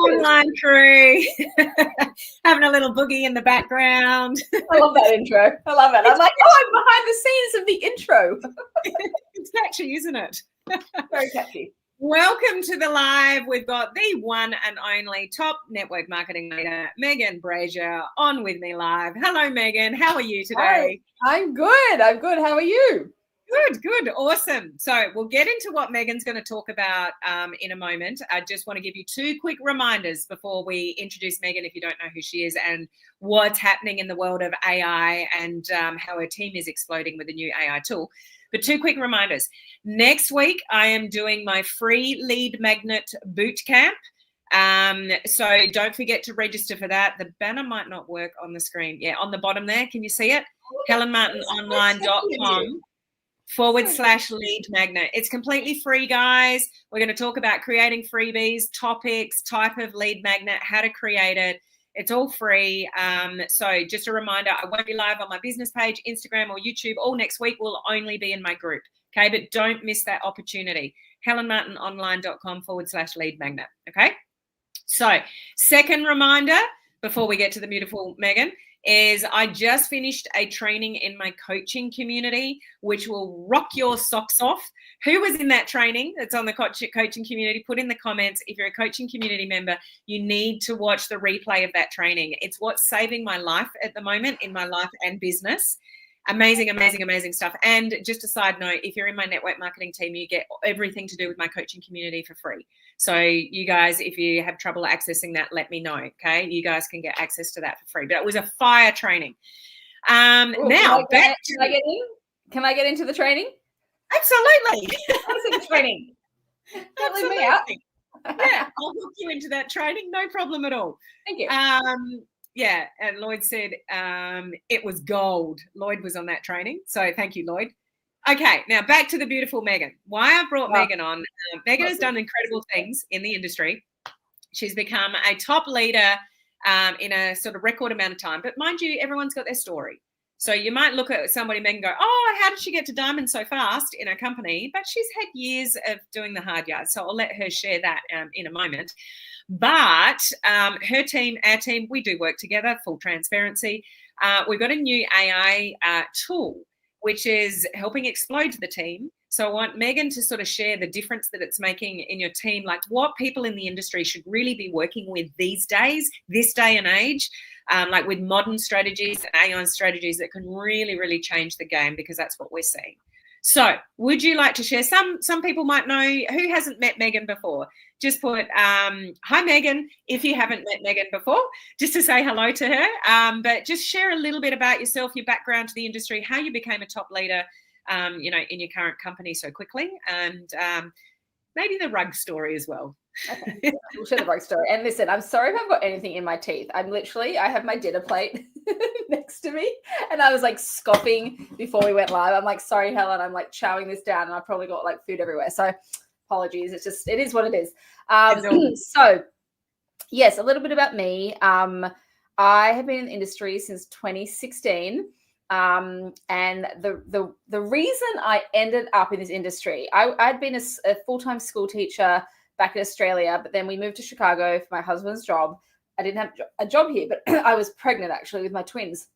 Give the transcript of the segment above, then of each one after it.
online crew, having a little boogie in the background. I love that intro. I love it. I'm like, I'm behind the scenes of the intro. It's catchy, isn't it? Very catchy. Welcome to the live. We've got the one and only top network marketing leader, Meghan Brazier, on with me live. Hello, Meghan. How are you today? Hi. I'm good. How are you? Good. Awesome. So we'll get into what Meghan's going to talk about in a moment. I just want to give you two quick reminders before we introduce Meghan, if you don't know who she is and what's happening in the world of AI and how her team is exploding with the new AI tool. But two quick reminders. Next week, I am doing my free lead magnet boot camp. So don't forget to register for that. The banner might not work on the screen. Yeah, on the bottom there. Can you see it? HelenMartinOnline.com/lead magnet. It's completely free, guys. We're going to talk about creating freebies, topics, type of lead magnet, how to create it. It's all free. So just a reminder, I won't be live on my business page, Instagram or YouTube all next week. Will only be in my group. Okay, but don't miss that opportunity. HelenMartinOnline.com/lead magnet. Okay. So second reminder before we get to the beautiful Meghan is I just finished a training in my coaching community, which will rock your socks off. Who was in that training that's on the coaching community? Put in the comments. If you're a coaching community member, you need to watch the replay of that training. It's what's saving my life at the moment in my life and business. Amazing stuff. And just a side note, if you're in my network marketing team, you get everything to do with my coaching community for free. So you guys, if you have trouble accessing that, let me know. Okay. You guys can get access to that for free, but it was a fire training. Now back to Can I get into the training? Absolutely. What's in the training? Don't leave me out. Yeah, I'll hook you into that training. No problem at all. Thank you. Yeah, and Lloyd said it was gold. Lloyd was on that training. So thank you, Lloyd. Okay, now back to the beautiful Meghan. Why I brought Meghan on. Meghan has done incredible things in the industry. She's become a top leader in a sort of record amount of time. But mind you, everyone's got their story. So you might look at somebody, Meghan, and go, oh, how did she get to diamond so fast in her company? But she's had years of doing the hard yards. So I'll let her share that in a moment. But her team, our team, we do work together, full transparency. We've got a new AI tool, which is helping explode the team. So I want Meghan to sort of share the difference that it's making in your team, like what people in the industry should really be working with these days, this day and age, like with modern strategies and AI strategies that can really, really change the game, because that's what we're seeing. So would you like to share? Some people might know, who hasn't met Meghan before? Just put, hi, Meghan, if you haven't met Meghan before, just to say hello to her. But just share a little bit about yourself, your background to the industry, how you became a top leader, in your current company so quickly, and maybe the rug story as well. Okay, we'll share the rug story. And listen, I'm sorry if I've got anything in my teeth. I have my dinner plate next to me, and I was like scoffing before we went live. I'm like, sorry, Helen, I'm like chowing this down, and I probably got like food everywhere. So apologies. It is what it is. So yes, a little bit about me. I have been in the industry since 2016. And the reason I ended up in this industry, I'd been a full-time school teacher back in Australia, but then we moved to Chicago for my husband's job. I didn't have a job here, but I was pregnant actually with my twins.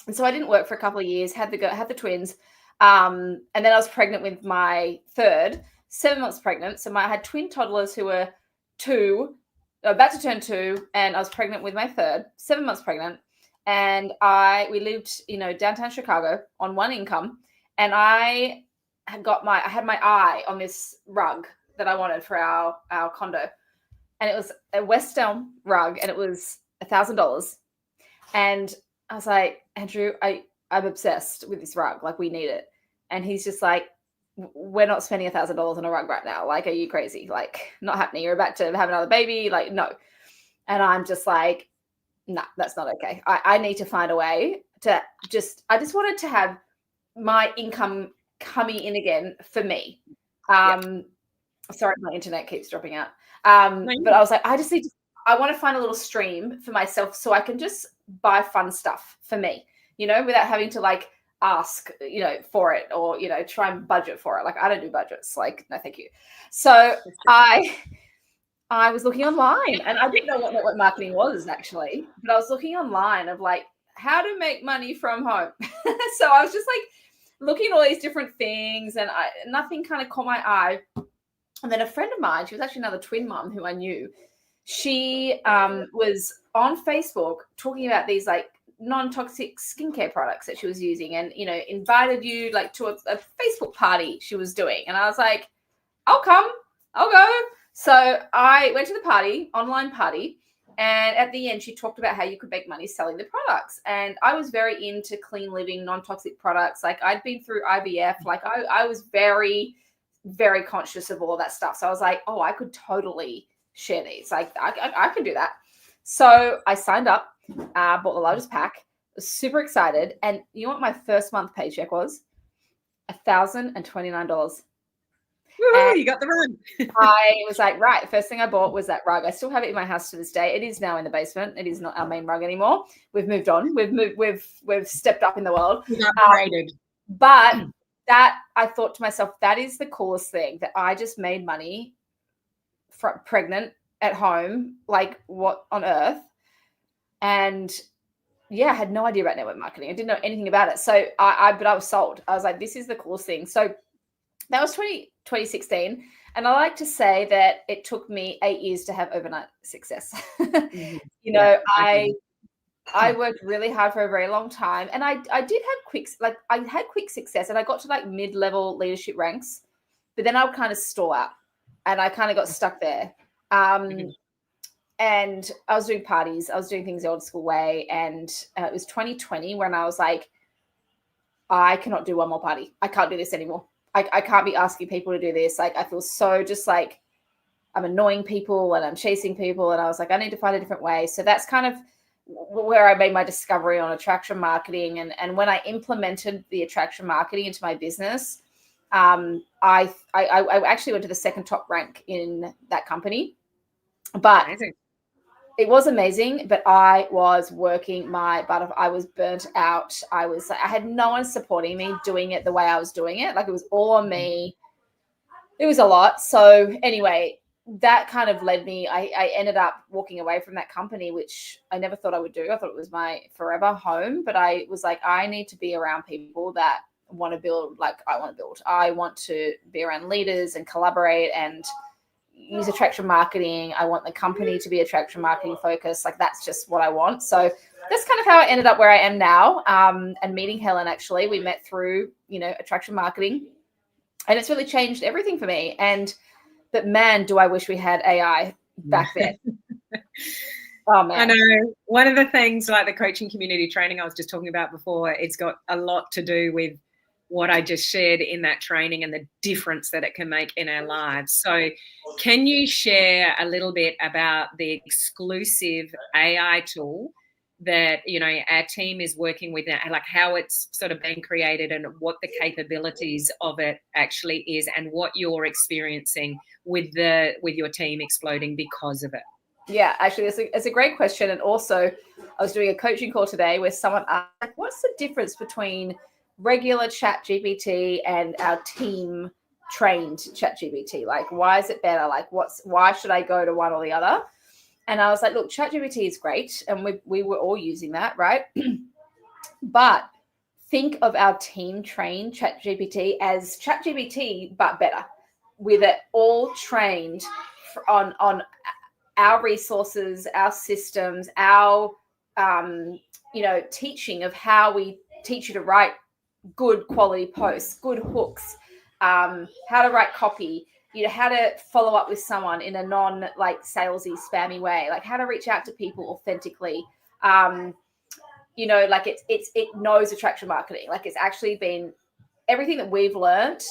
And so I didn't work for a couple of years, had the twins. And then I was pregnant with my third, 7 months pregnant. So I had twin toddlers who were about to turn 2, and I was pregnant with my third, 7 months pregnant. And we lived, downtown Chicago on one income, and I had my eye on this rug that I wanted for our condo, and it was a West Elm rug, and it was $1,000. And I was like, Andrew, I'm obsessed with this rug. Like, we need it. And he's just like, we're not spending $1,000 on a rug right now. Like, are you crazy? Like, not happening. You're about to have another baby. Like, no. And I'm just like, no, that's not okay. I need to find a way to I just wanted to have my income coming in again for me. Sorry, my internet keeps dropping out. But I was like, I want to find a little stream for myself so I can just buy fun stuff for me, without having to like ask, for it, or, try and budget for it. Like, I don't do budgets. Like, no, thank you. So I I was looking online, and I didn't know what network marketing was actually, but I was looking online of like how to make money from home. So I was just like looking at all these different things, and nothing kind of caught my eye. And then a friend of mine, she was actually another twin mom who I knew, she was on Facebook talking about these like non-toxic skincare products that she was using, and invited you like to a Facebook party she was doing. And I was like, I'll come, I'll go. So I went to the party, online party, and at the end she talked about how you could make money selling the products. And I was very into clean living, non-toxic products. Like I'd been through IVF, like I was very, very conscious of all of that stuff. So I was like, oh, I could totally share these. Like I can do that. So I signed up, bought the largest pack, was super excited. And you know what my first month paycheck was? $1,029. Woo, you got the rug. I was like, right, the first thing I bought was that rug. I still have it in my house to this day. It is now in the basement. It is not our main rug anymore. We've moved on. We've stepped up in the world. We've upgraded. But that, I thought to myself, that is the coolest thing, that I just made money pregnant at home. Like, what on earth? And yeah, I had no idea about network marketing. I didn't know anything about it. So but I was sold. I was like, this is the coolest thing. So that was 2016. And I like to say that it took me 8 years to have overnight success. I worked really hard for a very long time, and I did have I had quick success, and I got to like mid-level leadership ranks, but then I would kind of stall out, and I kind of got stuck there. And I was doing parties, I was doing things the old school way, and it was 2020 when I was like, I cannot do one more party. I can't do this anymore. I can't be asking people to do this. Like, I feel so just like I'm annoying people and I'm chasing people. And I was like, I need to find a different way. So that's kind of where I made my discovery on attraction marketing. And when I implemented the attraction marketing into my business, I actually went to the second top rank in that company. But amazing. It was amazing, but I was working my butt off. I was burnt out. I had no one supporting me doing it the way I was doing it. Like, it was all on me. It was a lot. So anyway, that kind of led me. I ended up walking away from that company, which I never thought I would do. I thought it was my forever home, but I was like, I need to be around people that want to build like I want to build. I want to be around leaders and collaborate and use attraction marketing. I want the company to be attraction marketing focused. Like, that's just what I want. So that's kind of how I ended up where I am now. And meeting Helen, actually, we met through, attraction marketing, and it's really changed everything for me. But man, do I wish we had AI back then. Oh man. I know. One of the things, like the coaching community training I was just talking about before, it's got a lot to do with what I just shared in that training and the difference that it can make in our lives. So can you share a little bit about the exclusive AI tool that, our team is working with, like how it's sort of been created and what the capabilities of it actually is, and what you're experiencing with your team exploding because of it? Yeah, actually, it's a great question. And also, I was doing a coaching call today where someone asked, like, what's the difference between regular ChatGPT and our team trained ChatGPT? Like, why is it better? Like, why should I go to one or the other? And I was like, look, ChatGPT is great, and we were all using that, right? But think of our team trained ChatGPT as ChatGPT, but better, with it all trained on our resources, our systems, our teaching of how we teach you to write good quality posts, good hooks, how to write copy, how to follow up with someone in a non salesy, spammy way, like how to reach out to people authentically. Like it knows attraction marketing. Like, it's actually been everything that we've learned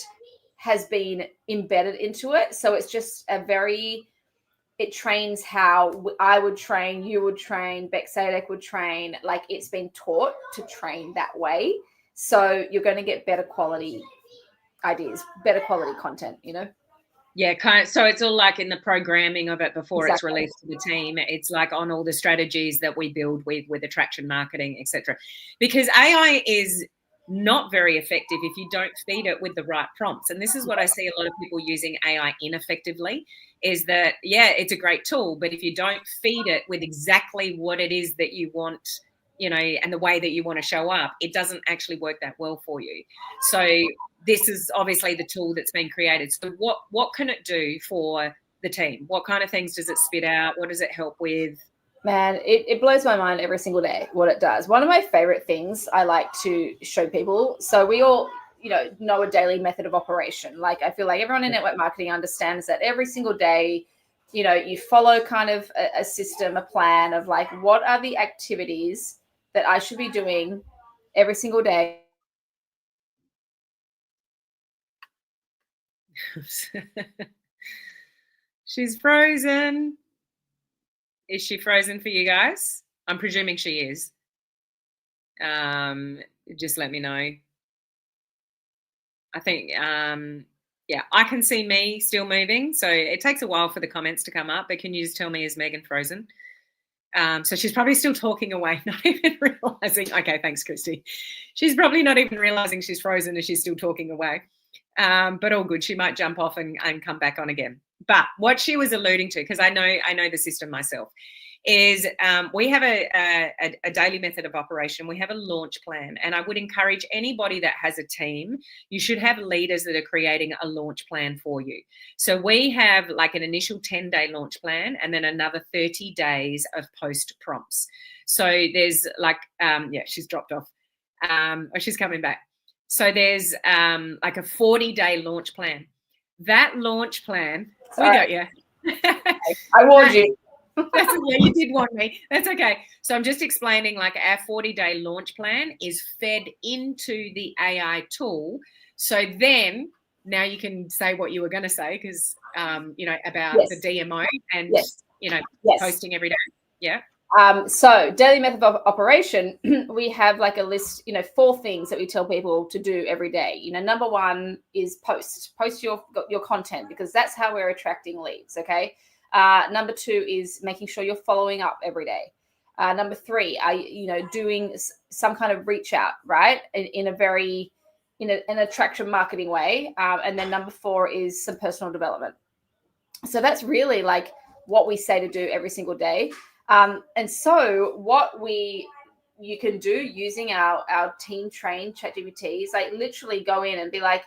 has been embedded into it. So it's just it trains how I would train, you would train, Beck Sadek would train. Like, it's been taught to train that way. So you're going to get better quality ideas, better quality content, Yeah, kind of. So it's all like in the programming of it before Exactly. It's released to the team. It's like on all the strategies that we build with attraction marketing, etc. Because AI is not very effective if you don't feed it with the right prompts. And this is what I see a lot of people using AI ineffectively, is that, yeah, it's a great tool, but if you don't feed it with exactly what it is that you want, you know, and the way that you want to show up, it doesn't actually work that well for you. So this is obviously the tool that's been created. So what can it do for the team? What kind of things does it spit out? What does it help with? Man, it blows my mind every single day what it does. One of my favorite things I like to show people. So we all, know a daily method of operation. Like, I feel like everyone in network marketing understands that every single day, you follow kind of a system, a plan of like, what are the activities that I should be doing every single day. She's frozen. Is she frozen for you guys? I'm presuming she is. Just let me know. I think, yeah, I can see me still moving. So it takes a while for the comments to come up, but can you just tell me, is Meghan frozen? So she's probably still talking away, not even realizing. Okay, thanks, Christy. She's probably not even realizing she's frozen as she's still talking away. But all good. She might jump off and come back on again. But what she was alluding to, because I know the system myself, is we have a daily method of operation. We have a launch plan, and I would encourage anybody that has a team, you should have leaders that are creating a launch plan for you. So we have like an initial 10-day launch plan and then another 30 days of post prompts. So there's like, yeah, she's dropped off. She's coming back. So there's like a 40-day launch plan. That launch plan, we got you. I warned you. That's okay. You did want me. That's okay. So I'm just explaining, like, our 40-day launch plan is fed into the AI tool. So then now you can say what you were going to say, because, about the DMO and, posting every day. Yeah. So daily method of operation, we have like a list, 4 things that we tell people to do every day. Number 1 is post your content, because that's how we're attracting leads. Okay. Number 2 is making sure you're following up every day. Number 3, doing some kind of reach out, right? In a very, an attraction marketing way. And then number 4 is some personal development. So that's really like what we say to do every single day. And so what you can do using our team trained ChatGPT is like literally go in and be like,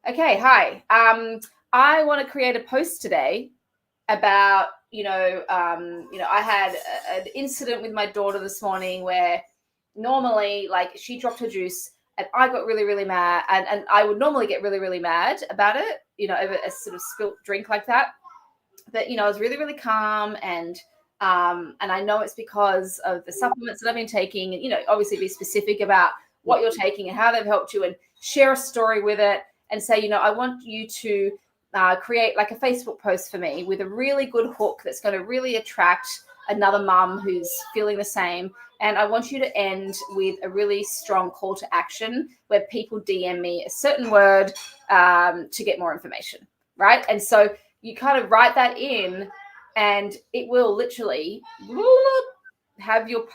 okay, hi, I want to create a post today about, I had an incident with my daughter this morning where normally, like, she dropped her juice and I got really, really mad. And I would normally get really, really mad about it, over a sort of spilt drink like that. But, I was really, really calm. And I know it's because of the supplements that I've been taking. And, obviously be specific about what you're taking and how they've helped you, and share a story with it and say, I want you to create like a Facebook post for me with a really good hook that's going to really attract another mum who's feeling the same. And I want you to end with a really strong call to action where people DM me a certain word to get more information, right? And so you kind of write that in, and it will literally have your...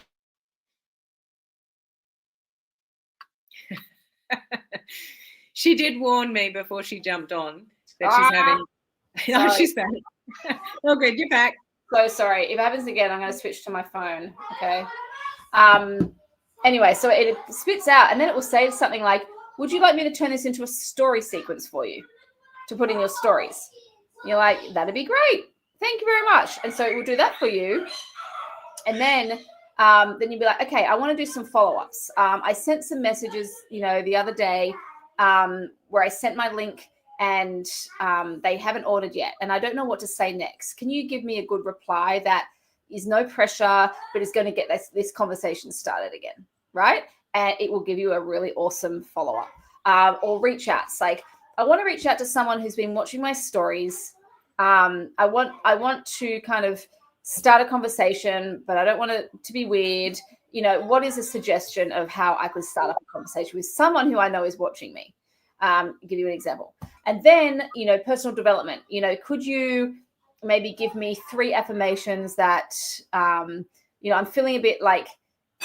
She did warn me before she jumped on that she's having... Oh, she's back. Oh, good, you're back. So sorry. If it happens again, I'm going to switch to my phone, okay? Anyway, so it spits out, and then it will say something like, would you like me to turn this into a story sequence for you to put in your stories? You're like, that'd be great. Thank you very much. And so it will do that for you. And then you'll be like, okay, I want to do some follow-ups. I sent some messages, the other day where I sent my link and they haven't ordered yet. And I don't know what to say next. Can you give me a good reply that is no pressure, but is going to get this conversation started again, right? And it will give you a really awesome follow-up. Or reach outs. Like, I want to reach out to someone who's been watching my stories. I want to kind of start a conversation, but I don't want it to be weird. What is a suggestion of how I could start up a conversation with someone who I know is watching me? Give you an example. And then, personal development, could you maybe give me 3 affirmations that, I'm feeling a bit like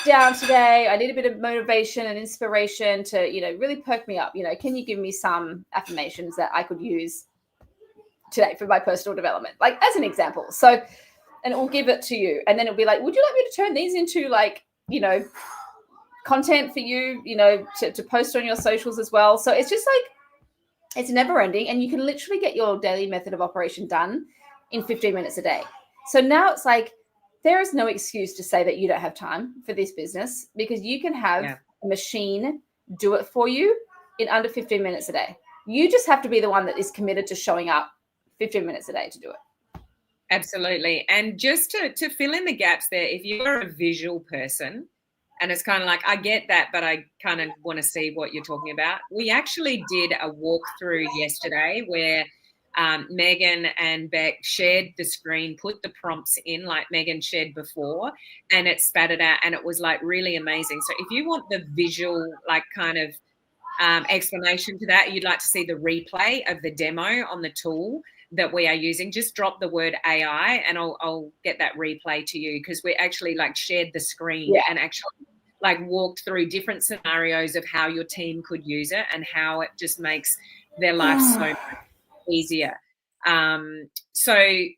down today. I need a bit of motivation and inspiration to, really perk me up. Can you give me some affirmations that I could use today for my personal development? Like as an example. So, and it will give it to you. And then it'll be like, would you like me to turn these into like, content for you, to post on your socials as well? So it's just like, it's never ending. And you can literally get your daily method of operation done in 15 minutes a day. So now it's like, there is no excuse to say that you don't have time for this business, because you can have a machine do it for you in under 15 minutes a day. You just have to be the one that is committed to showing up 15 minutes a day to do it. Absolutely. And just to fill in the gaps there, if you're a visual person, and it's kind of like, I get that, but I kind of want to see what you're talking about. We actually did a walkthrough yesterday where Meghan and Beck shared the screen, put the prompts in like Meghan shared before, and it spat it out, and it was like really amazing. So if you want the visual, like kind of explanation to that, you'd like to see the replay of the demo on the tool that we are using, just drop the word AI and I'll get that replay to you, because we actually like shared the screen and actually like walked through different scenarios of how your team could use it and how it just makes their life so much easier. So I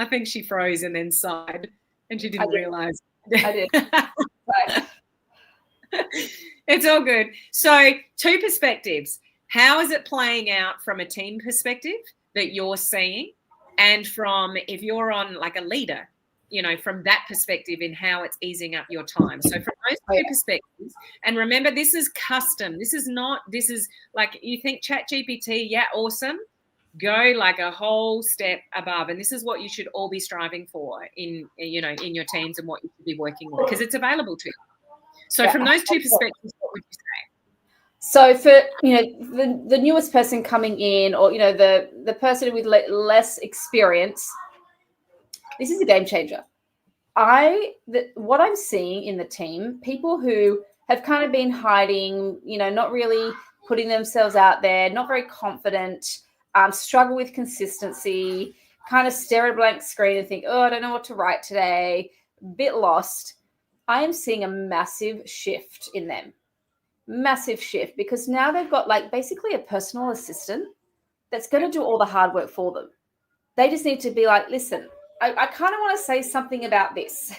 think she froze and then sighed and she didn't realize. I did. It's all good. So 2 perspectives. How is it playing out from a team perspective that you're seeing, and from if you're on like a leader, from that perspective in how it's easing up your time. So from those 2 perspectives, and remember, this is custom. This is like, you think ChatGPT, awesome. Go like a whole step above. And this is what you should all be striving for in your teams and what you should be working with, because it's available to you. So from those 2 perspectives, what would you say? So for, the newest person coming in, or, the person with less experience, this is a game changer. What I'm seeing in the team, people who have kind of been hiding, not really putting themselves out there, not very confident, struggle with consistency, kind of stare at a blank screen and think, oh, I don't know what to write today, a bit lost. I am seeing a massive shift in them. Massive shift, because now they've got like basically a personal assistant that's going to do all the hard work for them. They just need to be like, listen, I kind of want to say something about this.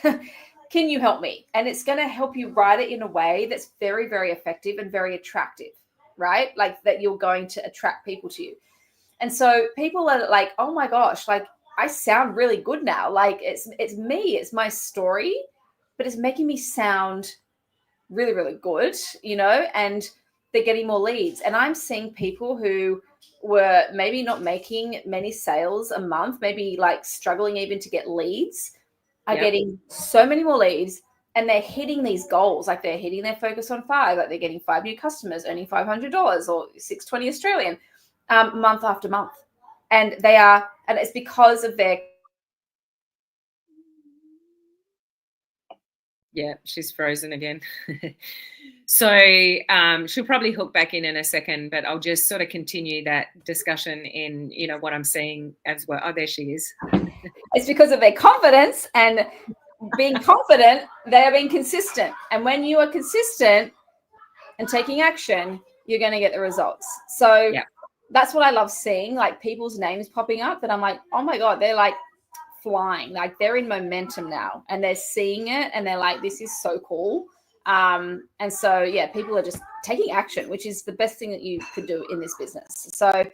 Can you help me? And it's going to help you write it in a way that's very, very effective and very attractive, right? Like that you're going to attract people to you. And so people are like, oh my gosh, like I sound really good now. Like it's me, it's my story, but it's making me sound really, really good, and they're getting more leads. And I'm seeing people who were maybe not making many sales a month, maybe like struggling even to get leads, are getting so many more leads, and they're hitting these goals. Like they're hitting their focus on 5, like they're getting 5 new customers, earning $500 or 620 Australian month after month. And it's because of their. Yeah, she's frozen again. So she'll probably hook back in a second, but I'll just sort of continue that discussion in, what I'm seeing as well. Oh, there she is. It's because of their confidence, and being confident, they are being consistent. And when you are consistent and taking action, you're going to get the results. So that's what I love seeing, like people's names popping up that I'm like, oh my God, they're like flying, like they're in momentum now, and they're seeing it, and they're like, this is so cool. And so people are just taking action, which is the best thing that you could do in this business. So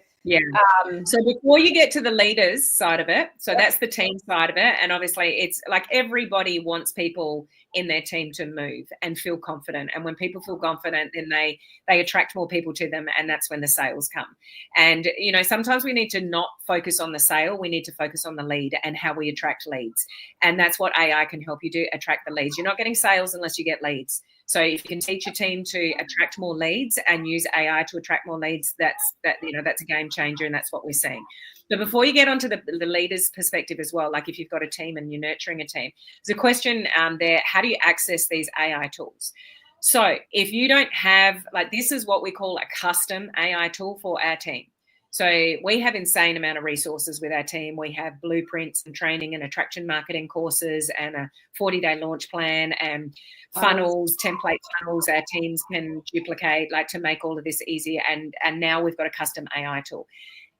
so before you get to the leaders side of it, so that's the team side of it, and obviously it's like everybody wants people in their team to move and feel confident, and when people feel confident, then they attract more people to them, and that's when the sales come. And sometimes we need to not focus on the sale, we need to focus on the lead and how we attract leads, and that's what AI can help you do, attract the leads. You're not getting sales unless you get leads. So if you can teach your team to attract more leads and use AI to attract more leads, that's a game changer, and that's what we're seeing. But before you get onto the leader's perspective as well, like if you've got a team and you're nurturing a team, there's a question there: how do you access these AI tools? So if you don't have, like, this is what we call a custom AI tool for our team. So we have insane amount of resources with our team. We have blueprints and training and attraction marketing courses and a 40-day launch plan and funnels, template funnels our teams can duplicate, like to make all of this easier. And now we've got a custom AI tool.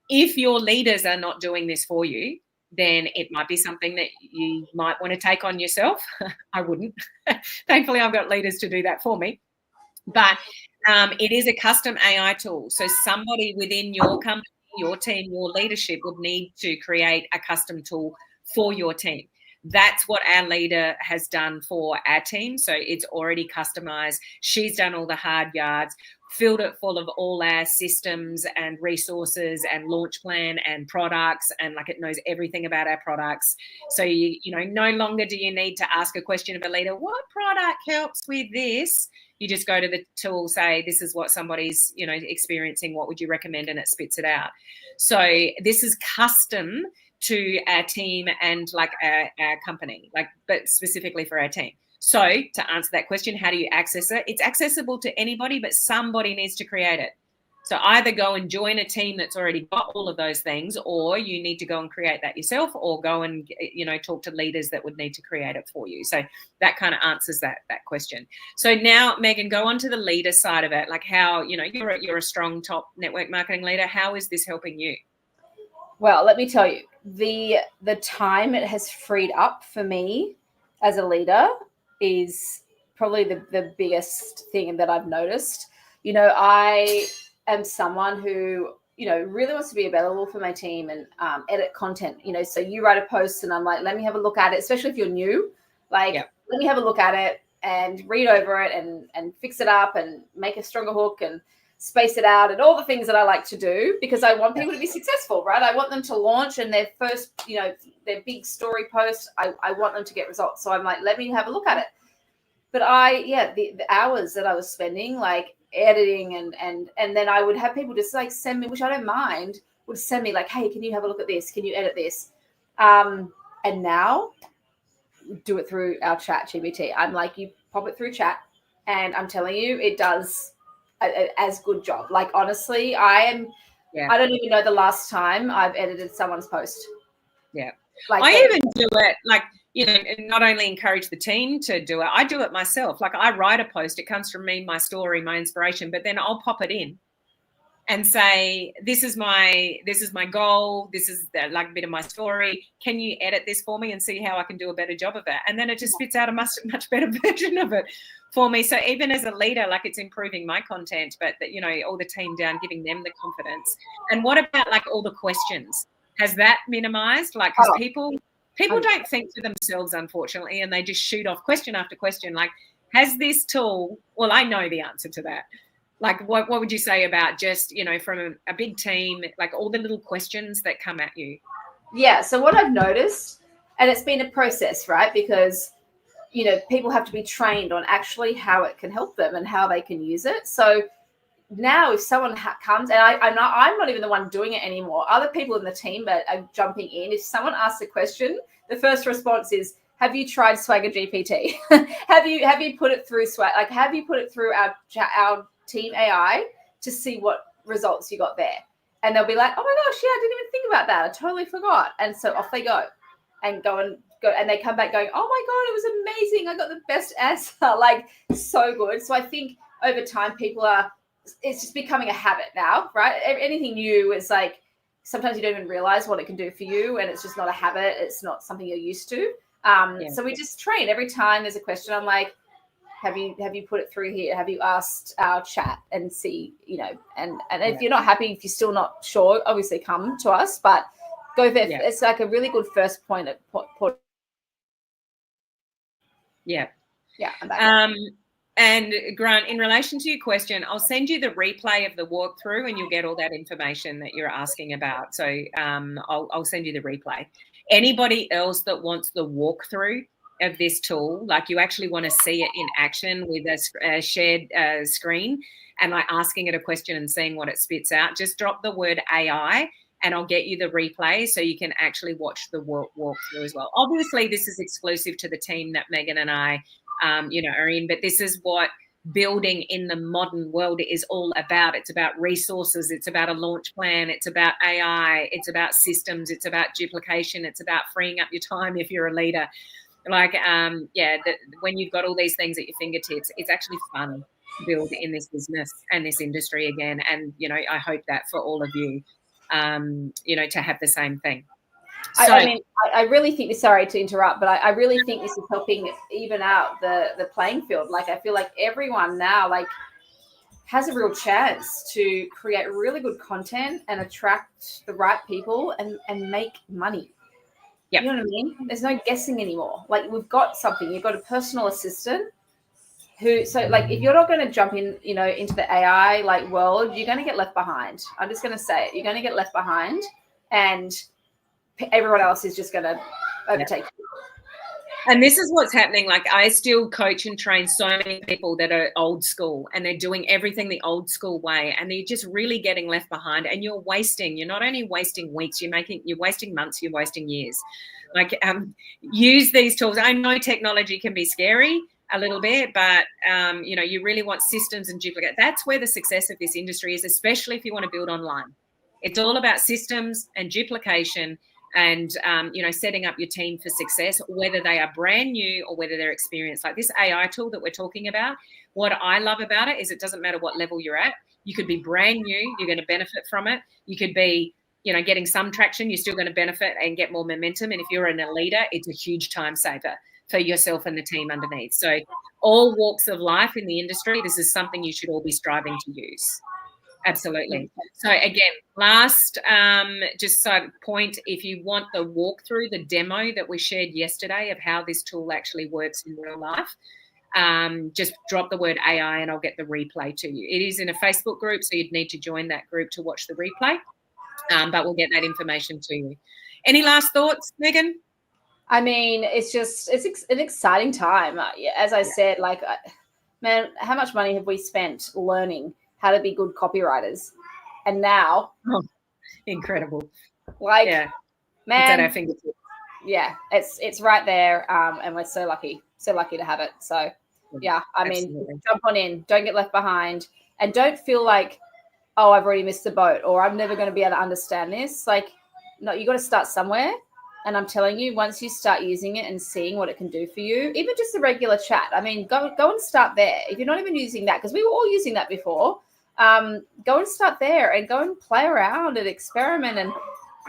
If your leaders are not doing this for you, then it might be something that you might want to take on yourself. I wouldn't. Thankfully, I've got leaders to do that for me. But it is a custom AI tool. So somebody within your company, your team, your leadership would need to create a custom tool for your team. That's what our leader has done for our team. So it's already customized. She's done all the hard yards, filled it full of all our systems and resources and launch plan and products, and like it knows everything about our products. So you know, no longer do you need to ask a question of a leader, what product helps with this? You just go to the tool, say, this is what somebody's, you know, experiencing. What would you recommend? And it spits it out. So this is custom to our team and like our company, like, but specifically for our team. So to answer that question, how do you access it? It's accessible to anybody, but somebody needs to create it. So either go and join a team that's already got all of those things, or you need to go and create that yourself, or go and, you know, talk to leaders that would need to create it for you. So that kind of answers that question. So now, Meghan, go on to the leader side of it. Like how, you know, you're a strong top network marketing leader. How is this helping you? Well, let me tell you, the time it has freed up for me as a leader is probably the biggest thing that I've noticed. You know, I am someone who, you know, really wants to be available for my team and edit content. You know, so you write a post and I'm like, let me have a look at it, especially if you're new. Like, let me have a look at it and read over it and fix it up and make a stronger hook and space it out and all the things that I like to do, because I want people to be successful, right? I want them to launch and their first, you know, their big story post, I want them to get results. So I'm like, let me have a look at it. But the hours that I was spending, like editing and then I would have people just like send me, which I don't mind, would send me like, hey, can you have a look at this? Can you edit this? And now do it through our chat GPT. I'm like, you pop it through chat and I'm telling you, it does as good job. Like, honestly, I don't even know the last time I've edited someone's post. Yeah. Like, I even do it, like, you know, not only encourage the team to do it, I do it myself. Like, I write a post, it comes from me, my story, my inspiration, but then I'll pop it in and say, this is my goal, this is like a bit of my story, can you edit this for me and see how I can do a better job of it? And then it just spits out a much better version of it for me. So even as a leader, like, it's improving my content, but you know, all the team down, giving them the confidence. And what about like all the questions? Has that minimized? Like, because people don't think for themselves, unfortunately, and they just shoot off question after question. Like, has this tool, well, I know the answer to that. Like, what would you say about just, you know, from a big team, like all the little questions that come at you? Yeah. So what I've noticed, and it's been a process, right? Because, you know, people have to be trained on actually how it can help them and how they can use it. So now if someone comes, and I'm not even the one doing it anymore, other people in the team are jumping in. If someone asks a question, the first response is, have you tried Swagger GPT? have you put it through Swag? Like, have you put it through our team AI to see what results you got there? And they'll be like, oh my gosh, yeah, I didn't even think about that. I totally forgot. And so off they go, and they come back going, oh my God, it was amazing. I got the best answer. Like, so good. So I think over time, it's just becoming a habit now, right? Anything new is like, sometimes you don't even realize what it can do for you, and it's just not a habit. It's not something you're used to. So we just train every time there's a question. I'm like, have you put it through here? Have you asked our chat and see, you know, and if you're not happy, if you're still not sure, obviously come to us, but go there. Yeah. It's like a really good first point at Yeah. I'm back. And Grant, in relation to your question, I'll send you the replay of the walkthrough and you'll get all that information that you're asking about. So I'll send you the replay. Anybody else that wants the walkthrough of this tool, like you actually want to see it in action with a shared screen and like asking it a question and seeing what it spits out, just drop the word AI and I'll get you the replay so you can actually watch the walkthrough as well. Obviously, this is exclusive to the team that Meghan and I are in, but this is what building in the modern world is all about. It's about resources. It's about a launch plan. It's about AI. It's about systems. It's about duplication. It's about freeing up your time if you're a leader. When you've got all these things at your fingertips, it's actually fun to build in this business and this industry again. And, I hope that for all of you, to have the same thing. So, I really think, sorry to interrupt, but I really think this is helping even out the playing field. Like, I feel like everyone now, like, has a real chance to create really good content and attract the right people and make money. Yep. You know what I mean? There's no guessing anymore. Like, we've got something. You've got a personal assistant if you're not going to jump in, into the AI like world, you're going to get left behind. I'm just going to say it. You're going to get left behind, and everyone else is just going to overtake you. And this is what's happening. Like, I still coach and train so many people that are old school, and they're doing everything the old school way, and they're just really getting left behind. And you're not only wasting weeks, you're wasting months, you're wasting years. Like, use these tools. I know technology can be scary a little bit, but you really want systems and duplicate. That's where the success of this industry is, especially if you want to build online. It's all about systems and duplication and, setting up your team for success, whether they are brand new or whether they're experienced. Like this AI tool that we're talking about, what I love about it is it doesn't matter what level you're at. You could be brand new, you're going to benefit from it. You could be, getting some traction, you're still going to benefit and get more momentum. And if you're a leader, it's a huge time saver for yourself and the team underneath. So all walks of life in the industry, this is something you should all be striving to use. Absolutely. So again, last point, if you want the walkthrough, the demo that we shared yesterday of how this tool actually works in real life, just drop the word AI and I'll get the replay to you. It is in a Facebook group, so you'd need to join that group to watch the replay, but we'll get that information to you. Any last thoughts, Meghan? I mean, it's an exciting time. As I said, man, how much money have we spent learning how to be good copywriters? And now, incredible. Man, it's at our fingertips. Yeah, it's right there, and we're so lucky to have it. So, yeah, Absolutely. Jump on in. Don't get left behind, and don't feel like, oh, I've already missed the boat, or I'm never going to be able to understand this. Like, no, you got to start somewhere. And I'm telling you, once you start using it and seeing what it can do for you, even just a regular chat, go and start there. If you're not even using that, because we were all using that before, go and start there and go and play around and experiment and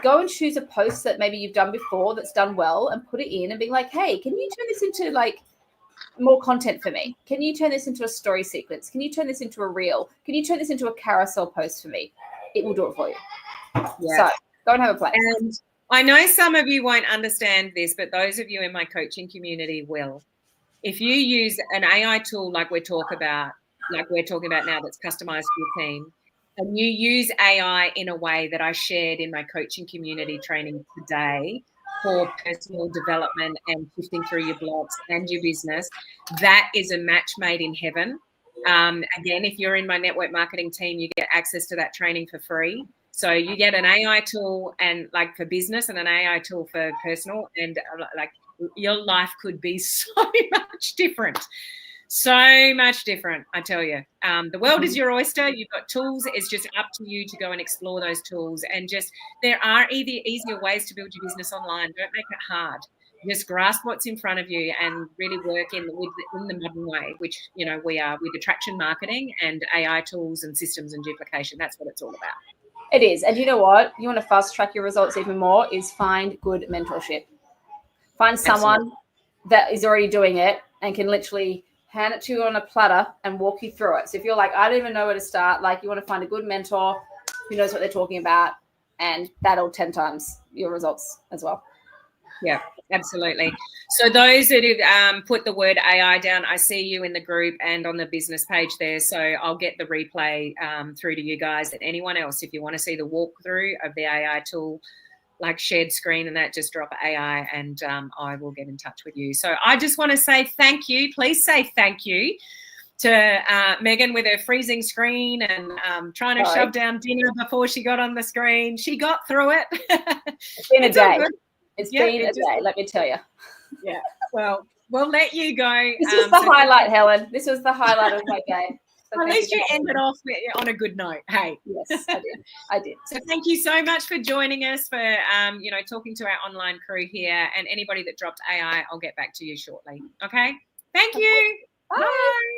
go and choose a post that maybe you've done before that's done well and put it in and be like, hey, can you turn this into more content for me? Can you turn this into a story sequence? Can you turn this into a reel? Can you turn this into a carousel post for me? It will do it for you. Yeah. So go and have a play. And I know some of you won't understand this, but those of you in my coaching community will. If you use an AI tool like we're talking about now that's customized for your team, and you use AI in a way that I shared in my coaching community training today for personal development and shifting through your blocks and your business, that is a match made in heaven. Again, if you're in my network marketing team, you get access to that training for free. So you get an AI tool and for business and an AI tool for personal, and your life could be so much different. So much different, I tell you. The world is your oyster. You've got tools. It's just up to you to go and explore those tools. And there are easier ways to build your business online. Don't make it hard. Just grasp what's in front of you and really work in the modern way, which, we are with attraction marketing and AI tools and systems and duplication. That's what it's all about. It is. And you know what? You want to fast track your results even more is find good mentorship. Find someone that is already doing it and can literally hand it to you on a platter and walk you through it. So if you're like, I don't even know where to start, you want to find a good mentor who knows what they're talking about, and that'll 10 times your results as well. Yeah, absolutely. So those that have put the word AI down, I see you in the group and on the business page there. So I'll get the replay through to you guys. And anyone else, if you want to see the walkthrough of the AI tool, shared screen and that, just drop AI and I will get in touch with you. So I just want to say thank you. Please say thank you to Meghan with her freezing screen and trying to shove down dinner before she got on the screen. She got through it. It's been a day. It's been a day, let me tell you. Yeah. Well, we'll let you go. This was the highlight, Helen. This was the highlight of my day. So at least you ended off on a good note. Hey. Yes, I did. I did. So thank you so much for joining us, for talking to our online crew here, and anybody that dropped AI, I'll get back to you shortly. Okay. Thank you. Bye. Bye.